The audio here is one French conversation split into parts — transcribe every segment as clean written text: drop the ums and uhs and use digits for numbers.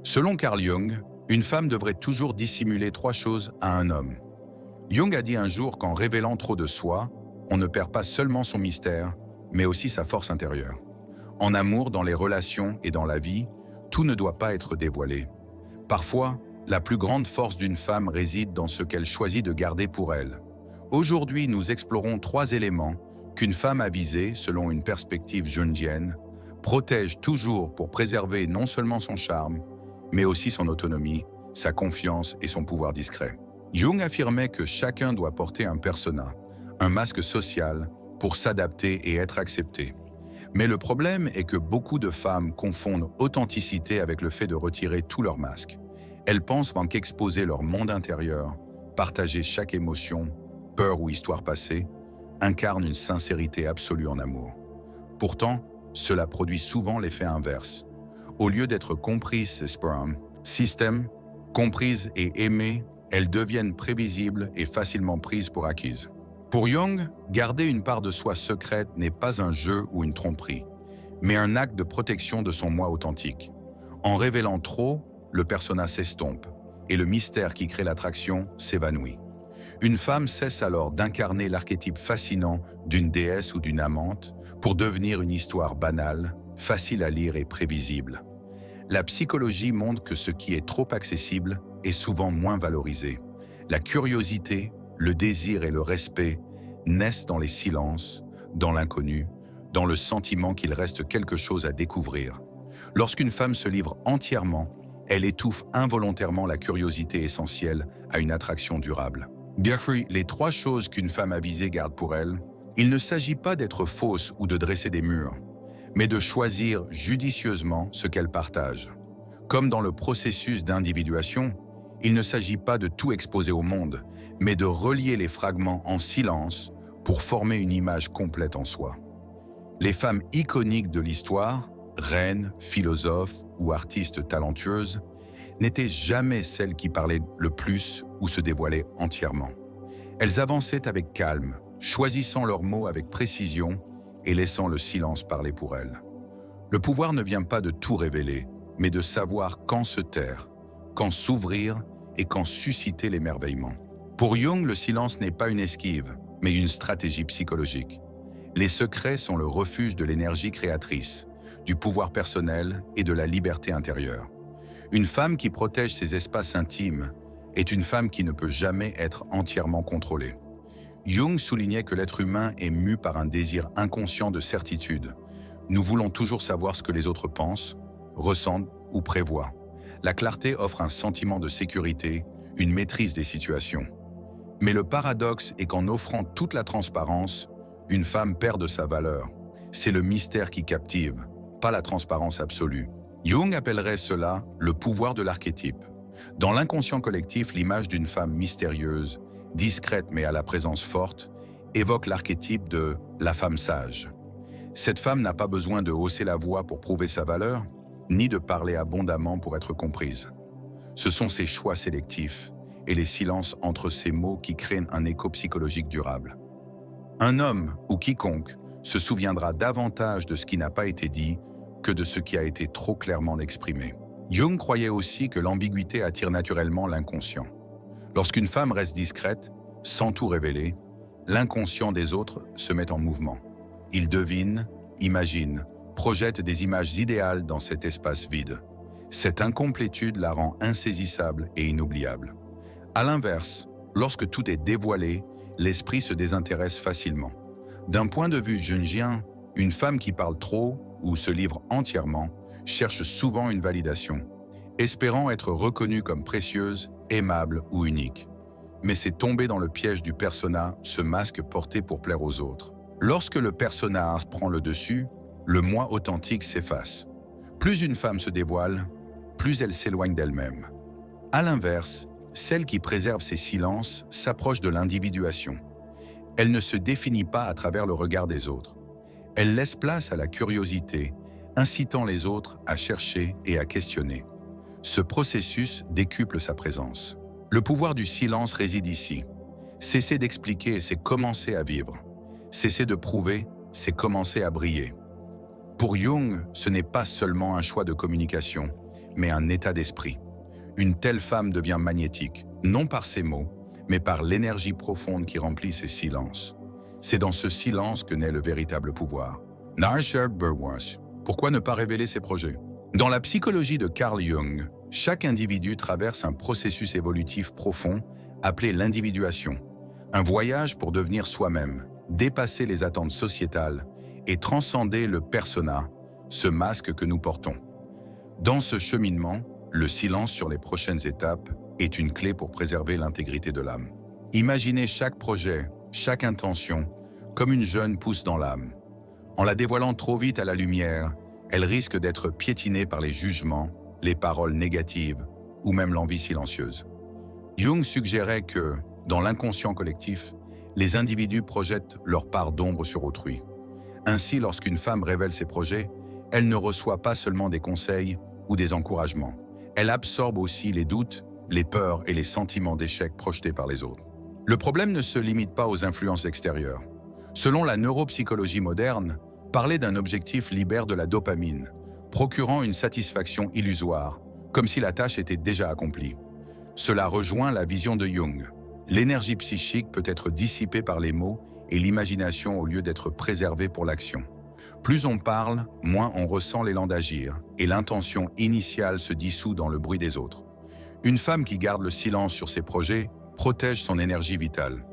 Selon Carl Jung, une femme devrait toujours dissimuler trois choses à un homme. Jung a dit un jour qu'en révélant trop de soi, on ne perd pas seulement son mystère, mais aussi sa force intérieure. En amour, dans les relations et dans la vie, tout ne doit pas être dévoilé. Parfois, la plus grande force d'une femme réside dans ce qu'elle choisit de garder pour elle. Aujourd'hui, nous explorons trois éléments qu'une femme avisée, selon une perspective jungienne, protège toujours pour préserver non seulement son charme, mais aussi son autonomie, sa confiance et son pouvoir discret. Jung affirmait que chacun doit porter un persona, un masque social, pour s'adapter et être accepté. Mais le problème est que beaucoup de femmes confondent authenticité avec le fait de retirer tout leur masque. Elles pensent qu'exposer leur monde intérieur, partager chaque émotion, peur ou histoire passée, incarne une sincérité absolue en amour. Pourtant, cela produit souvent l'effet inverse. Au lieu d'être comprises, système, comprises et aimées, elles deviennent prévisibles et facilement prises pour acquises. Pour Jung, garder une part de soi secrète n'est pas un jeu ou une tromperie, mais un acte de protection de son moi authentique. En révélant trop, le persona s'estompe et le mystère qui crée l'attraction s'évanouit. Une femme cesse alors d'incarner l'archétype fascinant d'une déesse ou d'une amante pour devenir une histoire banale, facile à lire et prévisible. La psychologie montre que ce qui est trop accessible est souvent moins valorisé. La curiosité, le désir et le respect naissent dans les silences, dans l'inconnu, dans le sentiment qu'il reste quelque chose à découvrir. Lorsqu'une femme se livre entièrement, elle étouffe involontairement la curiosité essentielle à une attraction durable. Les trois choses qu'une femme avisée garde pour elle, il ne s'agit pas d'être fausse ou de dresser des murs, mais de choisir judicieusement ce qu'elle partage. Comme dans le processus d'individuation, il ne s'agit pas de tout exposer au monde, mais de relier les fragments en silence pour former une image complète en soi. Les femmes iconiques de l'histoire, reines, philosophes ou artistes talentueuses, n'étaient jamais celles qui parlaient le plus ou se dévoilaient entièrement. Elles avançaient avec calme, choisissant leurs mots avec précision et laissant le silence parler pour elles. Le pouvoir ne vient pas de tout révéler, mais de savoir quand se taire, quand s'ouvrir et quand susciter l'émerveillement. Pour Jung, le silence n'est pas une esquive, mais une stratégie psychologique. Les secrets sont le refuge de l'énergie créatrice, du pouvoir personnel et de la liberté intérieure. Une femme qui protège ses espaces intimes est une femme qui ne peut jamais être entièrement contrôlée. Jung soulignait que l'être humain est mu par un désir inconscient de certitude. Nous voulons toujours savoir ce que les autres pensent, ressentent ou prévoient. La clarté offre un sentiment de sécurité, une maîtrise des situations. Mais le paradoxe est qu'en offrant toute la transparence, une femme perd de sa valeur. C'est le mystère qui captive, pas la transparence absolue. Jung appellerait cela le pouvoir de l'archétype. Dans l'inconscient collectif, l'image d'une femme mystérieuse, discrète mais à la présence forte, évoque l'archétype de la femme sage. Cette femme n'a pas besoin de hausser la voix pour prouver sa valeur, ni de parler abondamment pour être comprise. Ce sont ses choix sélectifs et les silences entre ces mots qui créent un écho psychologique durable. Un homme ou quiconque se souviendra davantage de ce qui n'a pas été dit que de ce qui a été trop clairement exprimé. Jung croyait aussi que l'ambiguïté attire naturellement l'inconscient. Lorsqu'une femme reste discrète, sans tout révéler, l'inconscient des autres se met en mouvement. Il devine, imagine, projette des images idéales dans cet espace vide. Cette incomplétude la rend insaisissable et inoubliable. À l'inverse, lorsque tout est dévoilé, l'esprit se désintéresse facilement. D'un point de vue jungien, une femme qui parle trop ou se livre entièrement cherche souvent une validation, espérant être reconnue comme précieuse, aimable ou unique. Mais c'est tomber dans le piège du persona, ce masque porté pour plaire aux autres. Lorsque le persona prend le dessus, le moi authentique s'efface. Plus une femme se dévoile, plus elle s'éloigne d'elle-même. À l'inverse, celle qui préserve ses silences s'approche de l'individuation. Elle ne se définit pas à travers le regard des autres. Elle laisse place à la curiosité, incitant les autres à chercher et à questionner. Ce processus décuple sa présence. Le pouvoir du silence réside ici. Cesser d'expliquer, c'est commencer à vivre. Cesser de prouver, c'est commencer à briller. Pour Jung, ce n'est pas seulement un choix de communication, mais un état d'esprit. Une telle femme devient magnétique, non par ses mots, mais par l'énergie profonde qui remplit ses silences. C'est dans ce silence que naît le véritable pouvoir. Narsha Burwas, pourquoi ne pas révéler ses projets? Dans la psychologie de Carl Jung, chaque individu traverse un processus évolutif profond appelé l'individuation, un voyage pour devenir soi-même, dépasser les attentes sociétales et transcender le persona, ce masque que nous portons. Dans ce cheminement, le silence sur les prochaines étapes est une clé pour préserver l'intégrité de l'âme. Imaginez chaque projet, chaque intention, comme une jeune pousse dans l'âme. En la dévoilant trop vite à la lumière, elle risque d'être piétinée par les jugements, les paroles négatives ou même l'envie silencieuse. Jung suggérait que, dans l'inconscient collectif, les individus projettent leur part d'ombre sur autrui. Ainsi, lorsqu'une femme révèle ses projets, elle ne reçoit pas seulement des conseils ou des encouragements. Elle absorbe aussi les doutes, les peurs et les sentiments d'échec projetés par les autres. Le problème ne se limite pas aux influences extérieures. Selon la neuropsychologie moderne, parler d'un objectif libère de la dopamine, procurant une satisfaction illusoire, comme si la tâche était déjà accomplie. Cela rejoint la vision de Jung. L'énergie psychique peut être dissipée par les mots et l'imagination au lieu d'être préservée pour l'action. Plus on parle, moins on ressent l'élan d'agir, et l'intention initiale se dissout dans le bruit des autres. Une femme qui garde le silence sur ses projets protège son énergie vitale.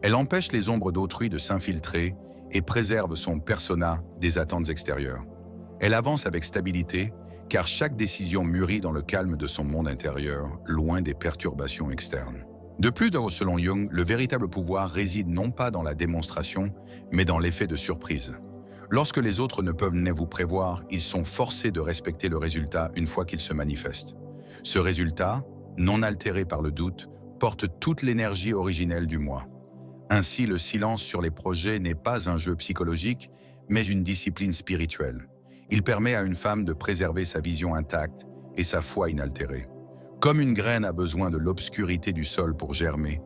Elle empêche les ombres d'autrui de s'infiltrer et préserve son persona des attentes extérieures. Elle avance avec stabilité, car chaque décision mûrit dans le calme de son monde intérieur, loin des perturbations externes. De plus, selon Jung, le véritable pouvoir réside non pas dans la démonstration, mais dans l'effet de surprise. Lorsque les autres ne peuvent vous prévoir, ils sont forcés de respecter le résultat une fois qu'il se manifeste. Ce résultat, non altéré par le doute, porte toute l'énergie originelle du moi. Ainsi, le silence sur les projets n'est pas un jeu psychologique, mais une discipline spirituelle. Il permet à une femme de préserver sa vision intacte et sa foi inaltérée. Comme une graine a besoin de l'obscurité du sol pour germer,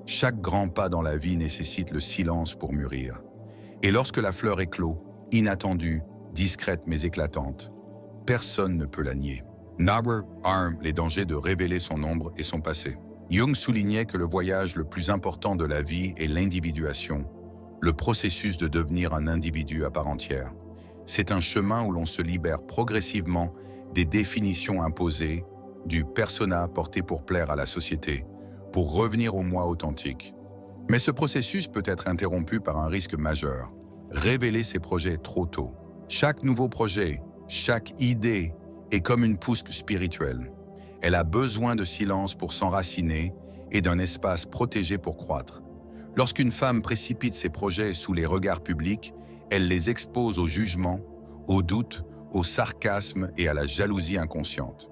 chaque grand pas dans la vie nécessite le silence pour mûrir. Et lorsque la fleur éclot, inattendue, discrète mais éclatante, personne ne peut la nier. Naber arme les dangers de révéler son ombre et son passé. Jung soulignait que le voyage le plus important de la vie est l'individuation, le processus de devenir un individu à part entière. C'est un chemin où l'on se libère progressivement des définitions imposées, du persona porté pour plaire à la société, pour revenir au moi authentique. Mais ce processus peut être interrompu par un risque majeur: révéler ses projets trop tôt. Chaque nouveau projet, chaque idée est comme une pousse spirituelle. Elle a besoin de silence pour s'enraciner et d'un espace protégé pour croître. Lorsqu'une femme précipite ses projets sous les regards publics, elle les expose au jugement, au doute, au sarcasme et à la jalousie inconsciente.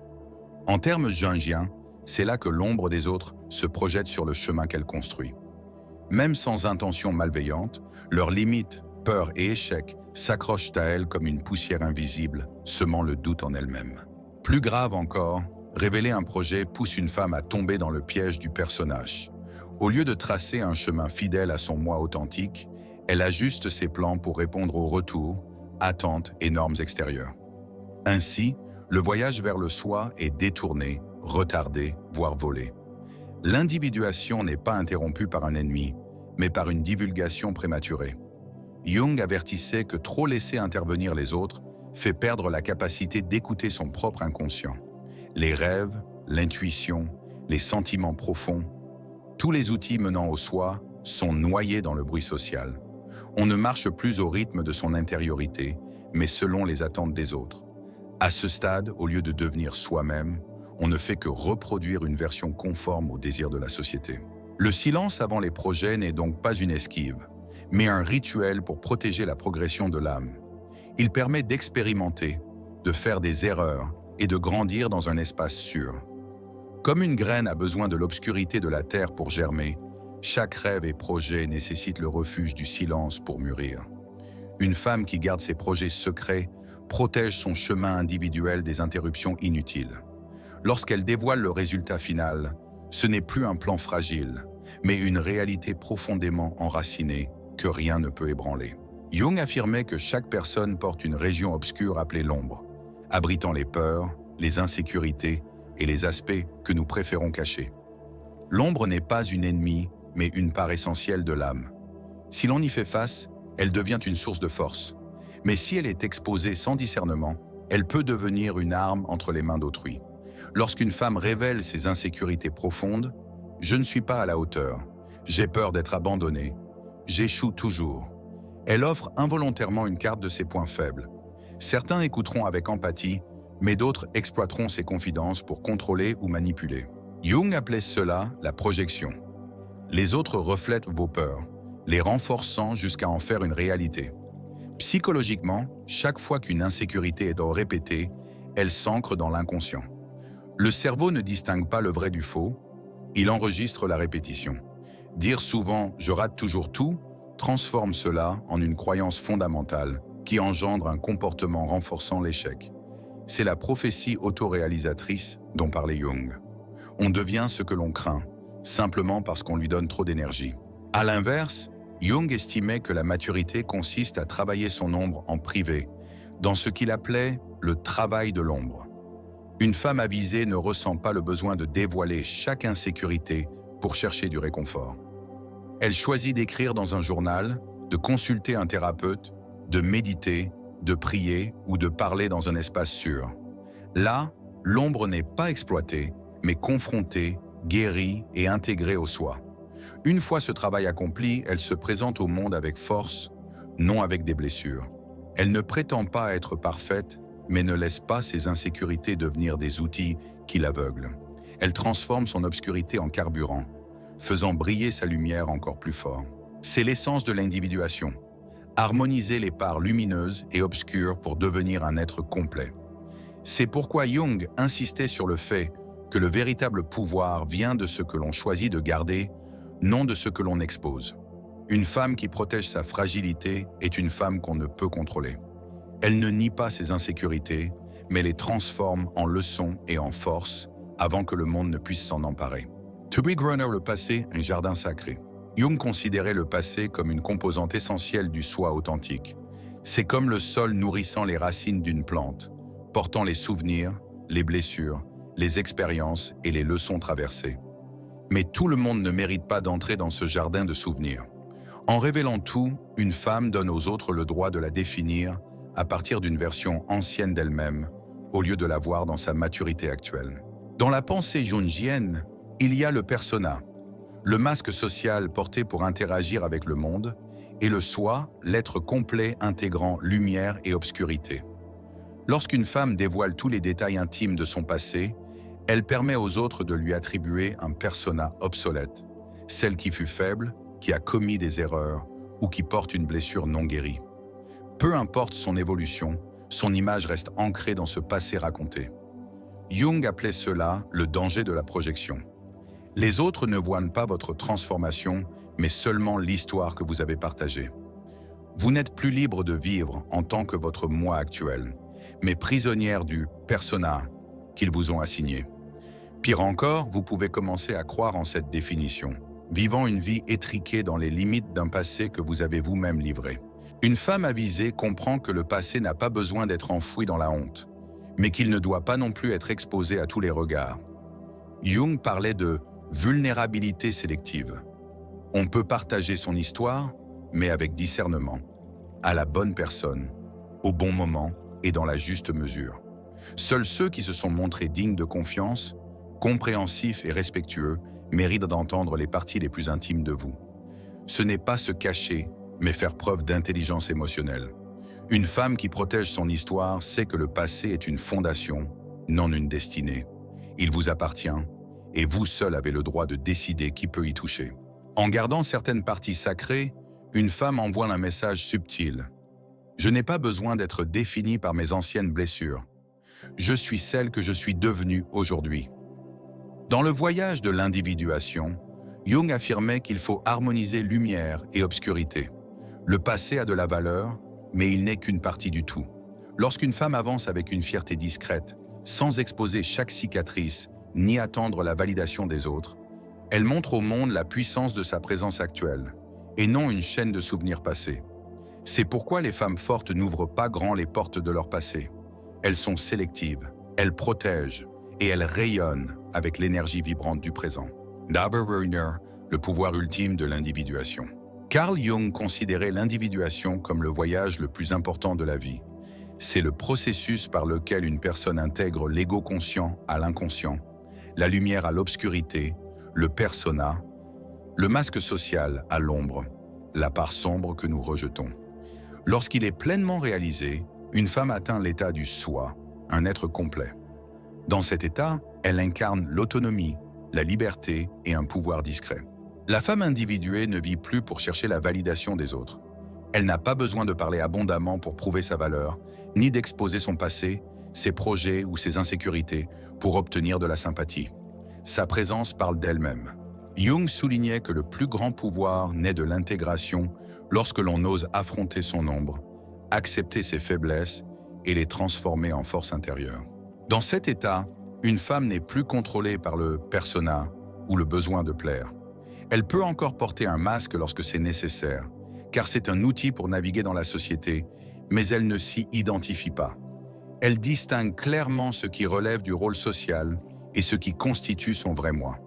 En termes jungiens, c'est là que l'ombre des autres se projette sur le chemin qu'elle construit. Même sans intention malveillante, leurs limites, peurs et échecs s'accrochent à elle comme une poussière invisible, semant le doute en elle-même. Plus grave encore, révéler un projet pousse une femme à tomber dans le piège du personnage. Au lieu de tracer un chemin fidèle à son moi authentique, elle ajuste ses plans pour répondre aux retours, attentes et normes extérieures. Ainsi, le voyage vers le soi est détourné, retardé, voire volé. L'individuation n'est pas interrompue par un ennemi, mais par une divulgation prématurée. Jung avertissait que trop laisser intervenir les autres fait perdre la capacité d'écouter son propre inconscient. Les rêves, l'intuition, les sentiments profonds, tous les outils menant au soi sont noyés dans le bruit social. On ne marche plus au rythme de son intériorité, mais selon les attentes des autres. À ce stade, au lieu de devenir soi-même, on ne fait que reproduire une version conforme aux désirs de la société. Le silence avant les projets n'est donc pas une esquive, mais un rituel pour protéger la progression de l'âme. Il permet d'expérimenter, de faire des erreurs et de grandir dans un espace sûr. Comme une graine a besoin de l'obscurité de la terre pour germer, chaque rêve et projet nécessite le refuge du silence pour mûrir. Une femme qui garde ses projets secrets protège son chemin individuel des interruptions inutiles. Lorsqu'elle dévoile le résultat final, ce n'est plus un plan fragile, mais une réalité profondément enracinée que rien ne peut ébranler. Jung affirmait que chaque personne porte une région obscure appelée l'ombre, abritant les peurs, les insécurités et les aspects que nous préférons cacher. L'ombre n'est pas une ennemie, mais une part essentielle de l'âme. Si l'on y fait face, elle devient une source de force. Mais si elle est exposée sans discernement, elle peut devenir une arme entre les mains d'autrui. Lorsqu'une femme révèle ses insécurités profondes, « Je ne suis pas à la hauteur, j'ai peur d'être abandonnée, j'échoue toujours », elle offre involontairement une carte de ses points faibles. Certains écouteront avec empathie, mais d'autres exploiteront ses confidences pour contrôler ou manipuler. Jung appelait cela la projection. Les autres reflètent vos peurs, les renforçant jusqu'à en faire une réalité. Psychologiquement, chaque fois qu'une insécurité est répétée, elle s'ancre dans l'inconscient. Le cerveau ne distingue pas le vrai du faux, il enregistre la répétition. Dire souvent « je rate toujours tout » transforme cela en une croyance fondamentale qui engendre un comportement renforçant l'échec. C'est la prophétie autoréalisatrice dont parlait Jung. On devient ce que l'on craint, simplement parce qu'on lui donne trop d'énergie. À l'inverse, Jung estimait que la maturité consiste à travailler son ombre en privé, dans ce qu'il appelait le travail de l'ombre. Une femme avisée ne ressent pas le besoin de dévoiler chaque insécurité pour chercher du réconfort. Elle choisit d'écrire dans un journal, de consulter un thérapeute, de méditer, de prier ou de parler dans un espace sûr. Là, l'ombre n'est pas exploitée, mais confrontée, guérie et intégrée au soi. Une fois ce travail accompli, elle se présente au monde avec force, non avec des blessures. Elle ne prétend pas être parfaite, mais ne laisse pas ses insécurités devenir des outils qui l'aveuglent. Elle transforme son obscurité en carburant, faisant briller sa lumière encore plus fort. C'est l'essence de l'individuation. Harmoniser les parts lumineuses et obscures pour devenir un être complet. C'est pourquoi Jung insistait sur le fait que le véritable pouvoir vient de ce que l'on choisit de garder, non de ce que l'on expose. Une femme qui protège sa fragilité est une femme qu'on ne peut contrôler. Elle ne nie pas ses insécurités, mais les transforme en leçons et en force avant que le monde ne puisse s'en emparer. Toby Gröner, le passé, un jardin sacré. Jung considérait le passé comme une composante essentielle du soi authentique. C'est comme le sol nourrissant les racines d'une plante, portant les souvenirs, les blessures, les expériences et les leçons traversées. Mais tout le monde ne mérite pas d'entrer dans ce jardin de souvenirs. En révélant tout, une femme donne aux autres le droit de la définir à partir d'une version ancienne d'elle-même, au lieu de la voir dans sa maturité actuelle. Dans la pensée jungienne, il y a le persona, le masque social porté pour interagir avec le monde, et le soi, l'être complet intégrant lumière et obscurité. Lorsqu'une femme dévoile tous les détails intimes de son passé, elle permet aux autres de lui attribuer un persona obsolète, celle qui fut faible, qui a commis des erreurs ou qui porte une blessure non guérie. Peu importe son évolution, son image reste ancrée dans ce passé raconté. Jung appelait cela le danger de la projection. Les autres ne voient pas votre transformation, mais seulement l'histoire que vous avez partagée. Vous n'êtes plus libre de vivre en tant que votre moi actuel, mais prisonnière du persona qu'ils vous ont assigné. Pire encore, vous pouvez commencer à croire en cette définition, vivant une vie étriquée dans les limites d'un passé que vous avez vous-même livré. Une femme avisée comprend que le passé n'a pas besoin d'être enfoui dans la honte, mais qu'il ne doit pas non plus être exposé à tous les regards. Jung parlait de vulnérabilité sélective. On peut partager son histoire, mais avec discernement, à la bonne personne, au bon moment et dans la juste mesure. Seuls ceux qui se sont montrés dignes de confiance, compréhensifs et respectueux, méritent d'entendre les parties les plus intimes de vous. Ce n'est pas se cacher, mais faire preuve d'intelligence émotionnelle. Une femme qui protège son histoire sait que le passé est une fondation, non une destinée. Il vous appartient, et vous seul avez le droit de décider qui peut y toucher. En gardant certaines parties sacrées, une femme envoie un message subtil. Je n'ai pas besoin d'être définie par mes anciennes blessures. Je suis celle que je suis devenue aujourd'hui. Dans le voyage de l'individuation, Jung affirmait qu'il faut harmoniser lumière et obscurité. Le passé a de la valeur, mais il n'est qu'une partie du tout. Lorsqu'une femme avance avec une fierté discrète, sans exposer chaque cicatrice, ni attendre la validation des autres, elle montre au monde la puissance de sa présence actuelle, et non une chaîne de souvenirs passés. C'est pourquoi les femmes fortes n'ouvrent pas grand les portes de leur passé. Elles sont sélectives, Elle protège et elle rayonne avec l'énergie vibrante du présent. Darber-Werner, le pouvoir ultime de l'individuation. Carl Jung considérait l'individuation comme le voyage le plus important de la vie. C'est le processus par lequel une personne intègre l'ego conscient à l'inconscient, la lumière à l'obscurité, le persona, le masque social à l'ombre, la part sombre que nous rejetons. Lorsqu'il est pleinement réalisé, une femme atteint l'état du soi, un être complet. Dans cet état, elle incarne l'autonomie, la liberté et un pouvoir discret. La femme individuée ne vit plus pour chercher la validation des autres. Elle n'a pas besoin de parler abondamment pour prouver sa valeur, ni d'exposer son passé, ses projets ou ses insécurités pour obtenir de la sympathie. Sa présence parle d'elle-même. Jung soulignait que le plus grand pouvoir naît de l'intégration lorsque l'on ose affronter son ombre, accepter ses faiblesses et les transformer en force intérieure. Dans cet état, une femme n'est plus contrôlée par le persona ou le besoin de plaire. Elle peut encore porter un masque lorsque c'est nécessaire, car c'est un outil pour naviguer dans la société, mais elle ne s'y identifie pas. Elle distingue clairement ce qui relève du rôle social et ce qui constitue son vrai moi.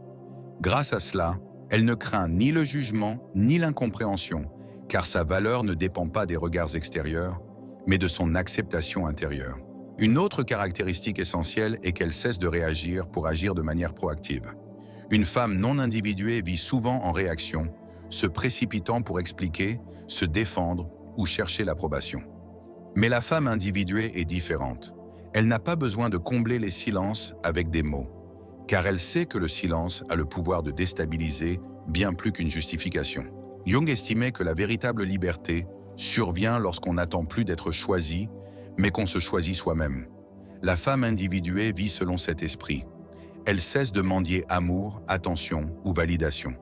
Grâce à cela, elle ne craint ni le jugement ni l'incompréhension, car sa valeur ne dépend pas des regards extérieurs, mais de son acceptation intérieure. Une autre caractéristique essentielle est qu'elle cesse de réagir pour agir de manière proactive. Une femme non individuée vit souvent en réaction, se précipitant pour expliquer, se défendre ou chercher l'approbation. Mais la femme individuée est différente. Elle n'a pas besoin de combler les silences avec des mots, car elle sait que le silence a le pouvoir de déstabiliser bien plus qu'une justification. Jung estimait que la véritable liberté survient lorsqu'on n'attend plus d'être choisi, mais qu'on se choisit soi-même. La femme individuée vit selon cet esprit. Elle cesse de mendier amour, attention ou validation.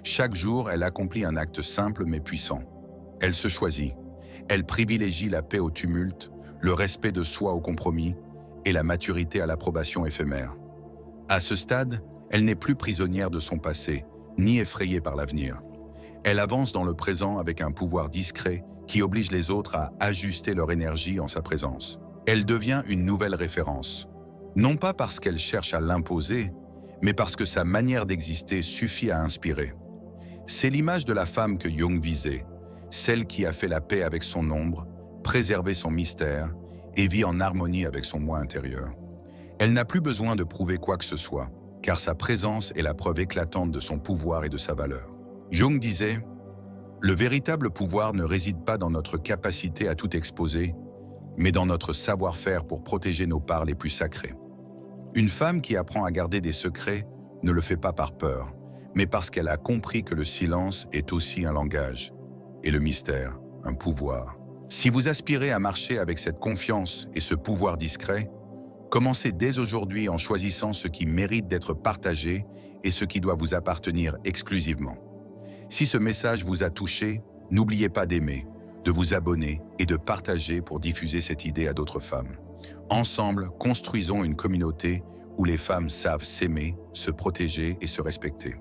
Chaque jour, elle accomplit un acte simple mais puissant. Elle se choisit. Elle privilégie la paix au tumulte, le respect de soi au compromis et la maturité à l'approbation éphémère. À ce stade, elle n'est plus prisonnière de son passé, ni effrayée par l'avenir. Elle avance dans le présent avec un pouvoir discret qui oblige les autres à ajuster leur énergie en sa présence. Elle devient une nouvelle référence, non pas parce qu'elle cherche à l'imposer, mais parce que sa manière d'exister suffit à inspirer. C'est l'image de la femme que Jung visait, celle qui a fait la paix avec son ombre, préservé son mystère et vit en harmonie avec son moi intérieur. Elle n'a plus besoin de prouver quoi que ce soit, car sa présence est la preuve éclatante de son pouvoir et de sa valeur. Jung disait « Le véritable pouvoir ne réside pas dans notre capacité à tout exposer, mais dans notre savoir-faire pour protéger nos parts les plus sacrées. Une femme qui apprend à garder des secrets ne le fait pas par peur, mais parce qu'elle a compris que le silence est aussi un langage, et le mystère, un pouvoir. Si vous aspirez à marcher avec cette confiance et ce pouvoir discret, commencez dès aujourd'hui en choisissant ce qui mérite d'être partagé et ce qui doit vous appartenir exclusivement. Si ce message vous a touché, n'oubliez pas d'aimer, de vous abonner et de partager pour diffuser cette idée à d'autres femmes. Ensemble, construisons une communauté où les femmes savent s'aimer, se protéger et se respecter.